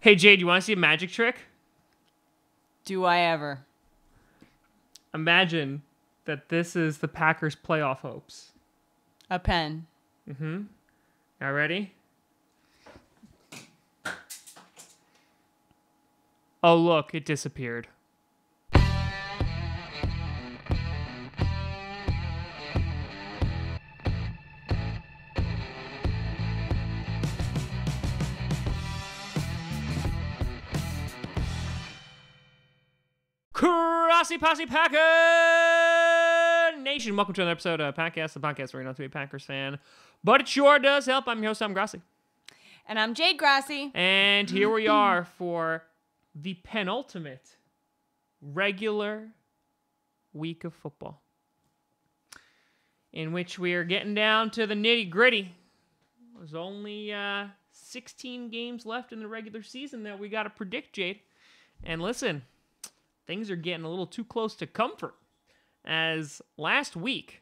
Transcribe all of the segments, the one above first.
Hey, Jade, you want to see a magic trick? Do I ever? Imagine that this is the Packers' playoff hopes. A pen. Mm-hmm. Y'all ready? Oh, look, it disappeared. Grossi Posse Packer Nation. Welcome to another episode of Podcast, the podcast where you're not to be a Packers fan, but it sure does help. I'm your host, I'm Grossi. And I'm Jade Grossi. And here we are for the penultimate regular week of football, in which we are getting down to the nitty-gritty. There's only 16 games left in the regular season that we got to predict, Jade. And listen, things are getting a little too close to comfort. As last week,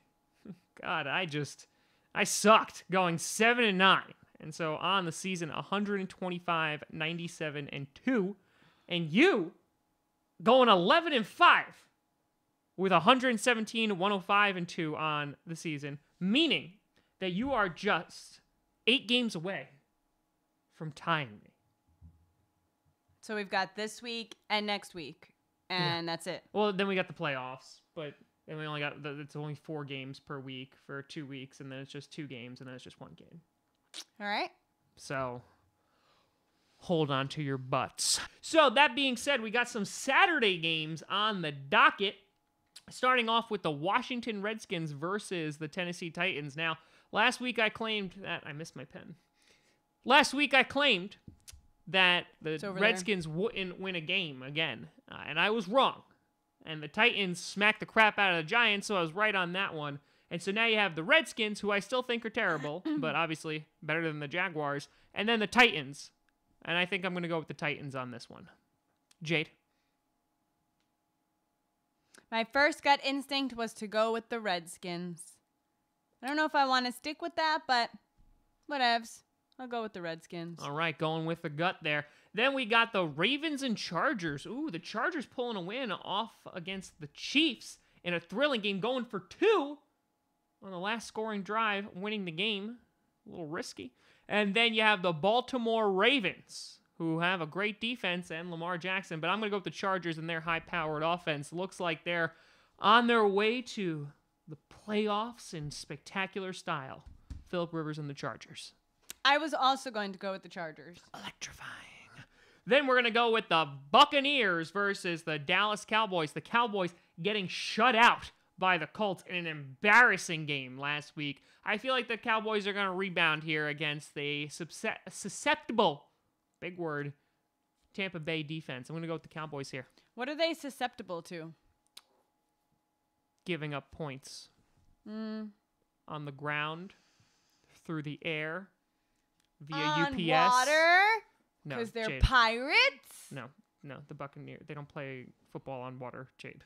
God, I sucked going 7-9. And so on the season, 125, 97, and 2. And you going 11-5 with 117, 105, and 2 on the season. Meaning that you are just 8 games away from tying me. So we've got this week and next week. And that's it. Well, then we got the playoffs, but then we only got it's only 4 games per week for 2 weeks, and then it's just 2 games, and then it's just 1 game. All right. So hold on to your butts. So that being said, we got some Saturday games on the docket, starting off with the Washington Redskins versus the Tennessee Titans. Now, last week I claimed that I missed my pen. Last week I claimed that the Redskins wouldn't win a game again. And I was wrong. And the Titans smacked the crap out of the Giants, so I was right on that one. And so now you have the Redskins, who I still think are terrible, but obviously better than the Jaguars. And then the Titans. And I think I'm going to go with the Titans on this one. Jade? My first gut instinct was to go with the Redskins. I don't know if I want to stick with that, but whatevs. I'll go with the Redskins. All right, going with the gut there. Then we got the Ravens and Chargers. Ooh, the Chargers pulling a win off against the Chiefs in a thrilling game, going for 2 on the last scoring drive, winning the game. A little risky. And then you have the Baltimore Ravens, who have a great defense and Lamar Jackson. But I'm going to go with the Chargers and their high-powered offense. Looks like they're on their way to the playoffs in spectacular style. Phillip Rivers and the Chargers. I was also going to go with the Chargers. Electrifying. Then we're going to go with the Buccaneers versus the Dallas Cowboys. The Cowboys getting shut out by the Colts in an embarrassing game last week. I feel like the Cowboys are going to rebound here against the susceptible, big word, Tampa Bay defense. I'm going to go with the Cowboys here. What are they susceptible to? Giving up points. On the ground, through the air, via UPS. Water? No, because they're Jade. pirates? No, the Buccaneers. They don't play football on water, Jade.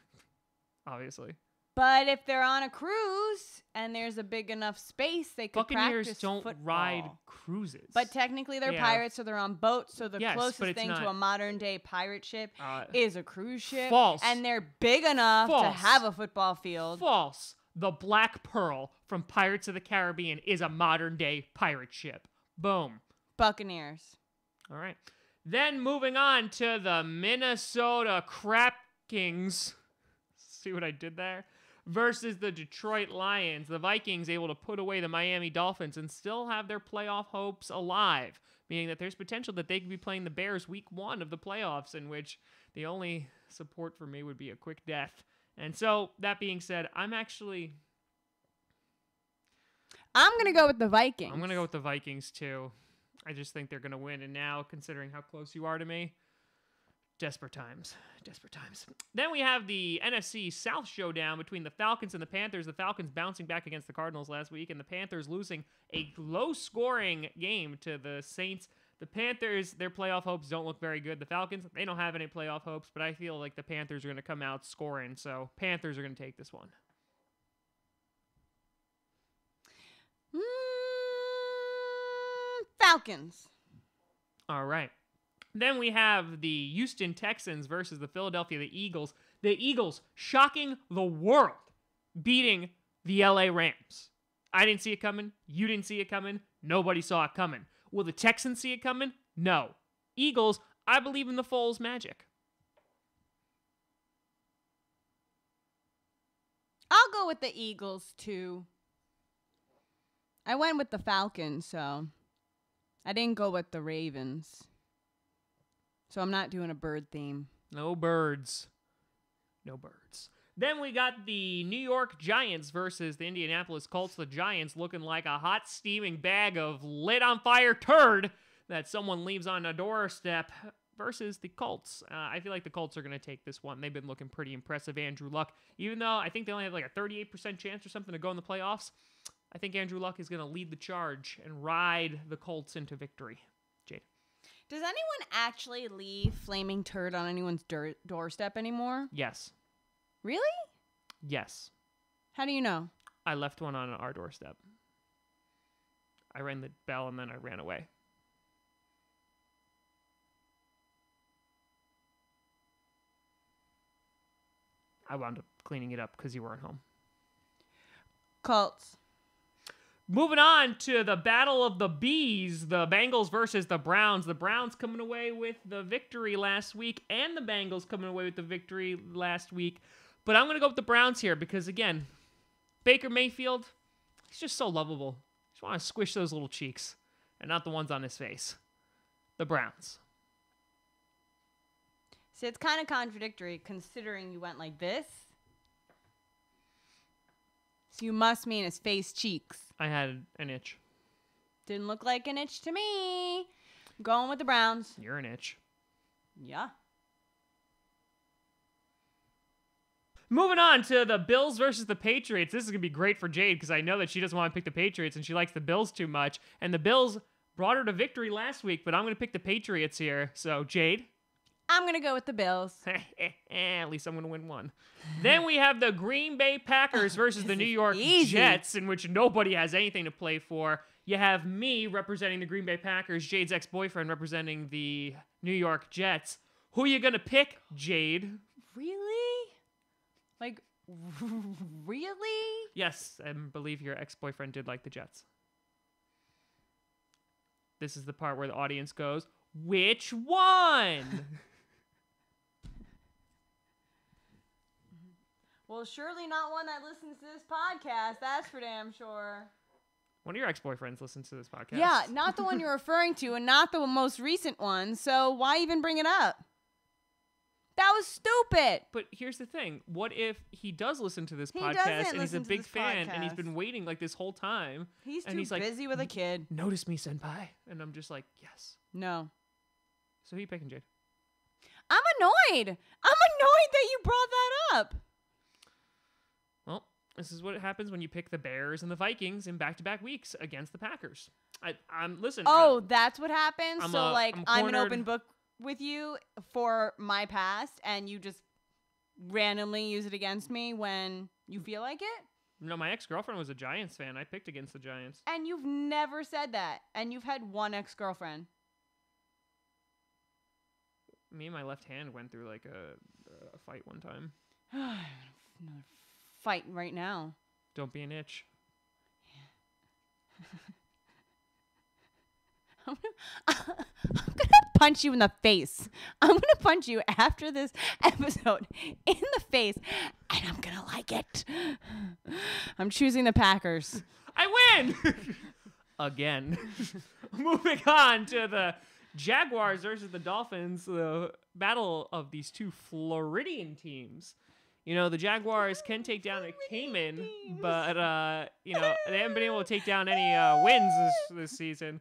Obviously. But if they're on a cruise and there's a big enough space, they could Buccaneers practice don't football. ride cruises. But technically they're pirates, so they're on boats. So the Yes, but closest it's thing to not- a modern-day pirate ship is a cruise ship. False. And they're big enough to False. have a football field. False. The Black Pearl from Pirates of the Caribbean is a modern-day pirate ship. Boom. Buccaneers. All right. Then moving on to the Minnesota Crap Kings. See what I did there? Versus the Detroit Lions. The Vikings able to put away the Miami Dolphins and still have their playoff hopes alive. Meaning that there's potential that they could be playing the Bears week 1 of the playoffs, in which the only support for me would be a quick death. And so, that being said, I'm going to go with the Vikings. to go with the Vikings, too. I just think they're going to win. And now, considering how close you are to me, desperate times. Desperate times. Then we have the NFC South showdown between the Falcons and the Panthers. The Falcons bouncing back against the Cardinals last week, and the Panthers losing a low-scoring game to the Saints. The Panthers, their playoff hopes don't look very good. The Falcons, they don't have any playoff hopes, but I feel like the Panthers are going to come out scoring. So Panthers are going to take this one. Falcons. All right. Then we have the Houston Texans versus the Philadelphia Eagles. The Eagles shocking the world, beating the LA Rams. I didn't see it coming. You didn't see it coming. Nobody saw it coming. Will the Texans see it coming? No. Eagles, I believe in the Foles magic. I'll go with the Eagles, too. I went with the Falcons, so I didn't go with the Ravens. So I'm not doing a bird theme. No birds. No birds. Then we got the New York Giants versus the Indianapolis Colts. The Giants looking like a hot, steaming bag of lit-on-fire turd that someone leaves on a doorstep versus the Colts. I feel like the Colts are going to take this one. They've been looking pretty impressive. Andrew Luck, even though I think they only have like a 38% chance or something to go in the playoffs, I think Andrew Luck is going to lead the charge and ride the Colts into victory. Jade. Does anyone actually leave flaming turd on anyone's doorstep anymore? Yes. Really? Yes. How do you know? I left one on our doorstep. I rang the bell and then I ran away. I wound up cleaning it up because you weren't home. Colts. Moving on to the Battle of the Bees, the Bengals versus the Browns. The Browns coming away with the victory last week, and the Bengals coming away with the victory last week. But I'm going to go with the Browns here because, again, Baker Mayfield, he's just so lovable. Just want to squish those little cheeks and not the ones on his face. The Browns. So it's kind of contradictory considering you went like this. So you must mean his face cheeks. I had an itch. Didn't look like an itch to me. I'm going with the Browns. You're an itch. Yeah. Moving on to the Bills versus the Patriots. This is going to be great for Jade because I know that she doesn't want to pick the Patriots and she likes the Bills too much. And the Bills brought her to victory last week, but I'm going to pick the Patriots here. So, Jade? I'm going to go with the Bills. At least I'm going to win one. Then we have the Green Bay Packers versus the New York Jets, in which nobody has anything to play for. You have me representing the Green Bay Packers, Jade's ex-boyfriend representing the New York Jets. Who are you going to pick, Jade? Really? Like, really? Yes, I believe your ex-boyfriend did like the Jets. This is the part where the audience goes, which one? Well, surely not one that listens to this podcast. That's for damn sure. One of your ex-boyfriends listens to this podcast. Yeah, not the one you're referring to and not the most recent one. So why even bring it up? That was stupid. But here's the thing. What if he does listen to this He podcast doesn't and he's a listen to big this fan and he's podcast. been waiting like this whole time? He's and too he's like, busy with a kid. Notice me, senpai. And I'm just like, yes. No. So who you picking, Jade? I'm annoyed. I'm annoyed that you brought that up. Well, this is what happens when you pick the Bears and the Vikings in back-to-back weeks against the Packers. Listen. Oh, that's what happens? I'm So, I'm I'm an cornered. open book with you for my past, and you just randomly use it against me when you feel like it? No, my ex-girlfriend was a Giants fan. I picked against the Giants. And you've never said that. And you've had one ex-girlfriend. Me and my left hand went through like a fight one time. Another fight right now. Don't be an itch. I'm gonna punch you in the face. I'm gonna punch you after this episode in the face, and I'm gonna like it. I'm choosing the Packers. I win! Again. Moving on to the Jaguars versus the Dolphins, the battle of these two Floridian teams. You know, the Jaguars can take down a Cayman, but, you know, they haven't been able to take down any wins this season.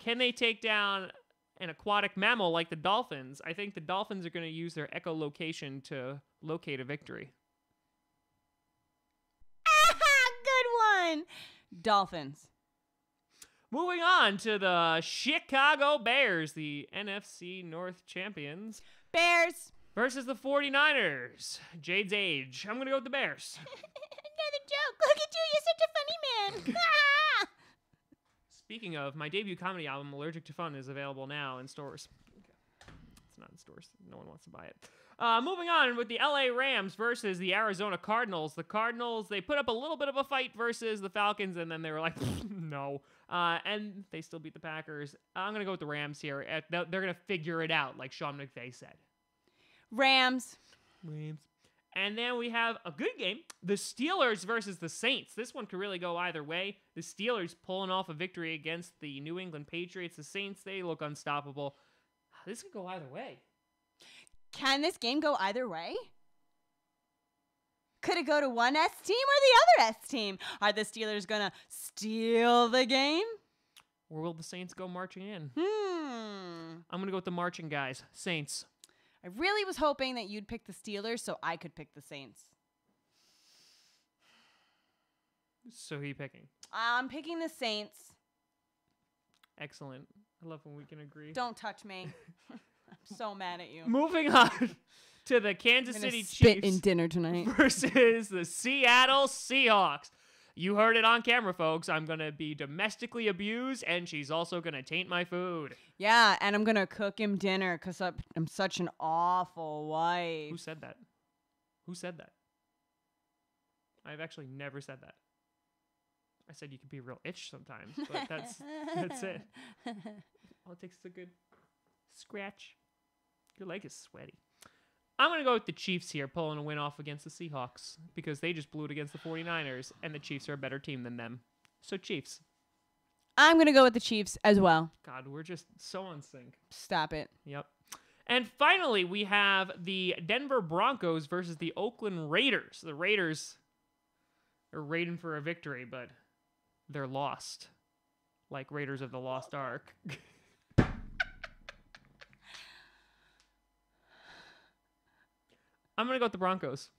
Can they take down an aquatic mammal like the Dolphins? I think the Dolphins are going to use their echolocation to locate a victory. Good one. Dolphins. Moving on to the Chicago Bears, the NFC North champions, Bears. versus the 49ers. Jade's age. I'm going to go with the Bears. Another joke. Look at you. You're such a funny man. Speaking of, my debut comedy album, Allergic to Fun, is available now in stores. It's not in stores. No one wants to buy it. Moving on with the LA Rams versus the Arizona Cardinals. The Cardinals, they put up a little bit of a fight versus the Falcons, and then they were like, no. And they still beat the Packers. I'm going to go with the Rams here. They're going to figure it out, like Sean McVay said. Rams. And then we have a good game, the Steelers versus the Saints. This one could really go either way. The Steelers pulling off a victory against the New England Patriots. The Saints, they look unstoppable. This could go either way. Can this game go either way? Could it go to one S team or the other S team? Are the Steelers going to steal the game? Or will the Saints go marching in? I'm going to go with the marching guys. Saints. I really was hoping that you'd pick the Steelers so I could pick the Saints. So who are you picking? I'm picking the Saints. Excellent. I love when we can agree. Don't touch me. I'm so mad at you. Moving on to the Kansas City spit Chiefs in dinner tonight versus the Seattle Seahawks. You heard it on camera, folks. I'm going to be domestically abused, and she's also going to taint my food. Yeah, and I'm going to cook him dinner because I'm such an awful wife. Who said that? Who said that? I've actually never said that. I said you could be a real itch sometimes, but that's it. All it takes is a good scratch. Your leg is sweaty. I'm going to go with the Chiefs here, pulling a win off against the Seahawks because they just blew it against the 49ers, and the Chiefs are a better team than them. So Chiefs. I'm going to go with the Chiefs as well. God, we're just so on sync. Stop it. Yep. And finally, we have the Denver Broncos versus the Oakland Raiders. The Raiders are raiding for a victory, but they're lost, like Raiders of the Lost Ark. I'm going to go with the Broncos.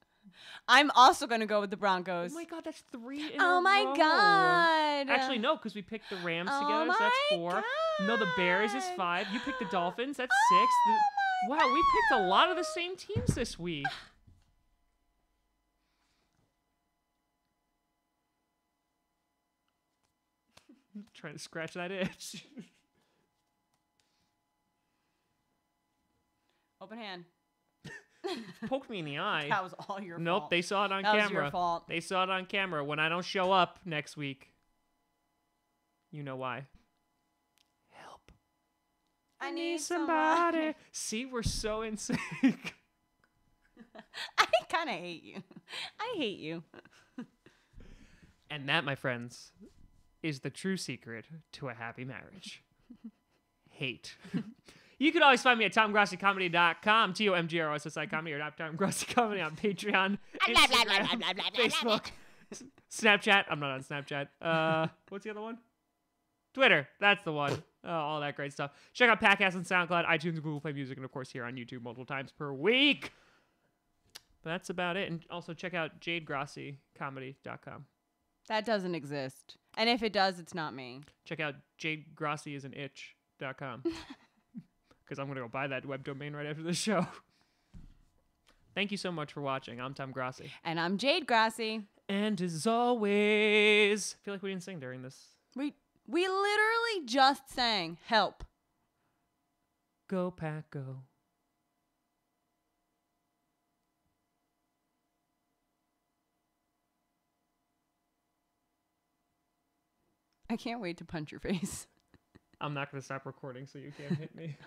I'm also going to go with the Broncos. Oh my God, that's 3 in a Oh my row. God. Actually, no, because we picked the Rams Oh together, so that's 4. my No, the Bears is God. 5. You picked the Dolphins, that's 6. Wow, we picked a lot of the same teams this week. I'm trying to scratch that itch. Open hand. Poked me in the eye. That was all your fault. Nope, they saw it on That camera. was your fault. They saw it on camera. When I don't show up next week, you know why. Help. I need somebody. See, we're so in sync. I kind of hate you. I hate you. And that, my friends, is the true secret to a happy marriage. Hate. You can always find me at TomGrossiComedy.com, TomGrossI Comedy, or Tom Grossi Comedy on Patreon, Instagram, Facebook, Snapchat. I'm not on Snapchat. What's the other one? Twitter. That's the one. All that great stuff. Check out podcasts on SoundCloud, iTunes, and Google Play Music, and of course here on YouTube multiple times per week. But that's about it. And also check out JadeGrossiComedy.com. That doesn't exist. And if it does, it's not me. Check out JadeGrossiIsAnitch.com. Because I'm going to go buy that web domain right after this show. Thank you so much for watching. I'm Tom Grossi. And I'm Jade Grossi. And as always, I feel like we didn't sing during this. We literally just sang help. Go, Pack, go. I can't wait to punch your face. I'm not going to stop recording so you can't hit me.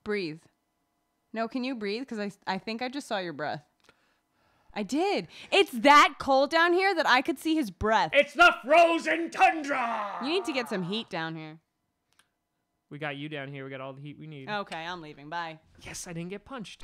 Breathe. No, can you breathe? Because I think I just saw your breath. I did. It's that cold down here that I could see his breath. It's the frozen tundra! You need to get some heat down here. We got you down here. We got all the heat we need. Okay, I'm leaving. Bye. Yes, I didn't get punched.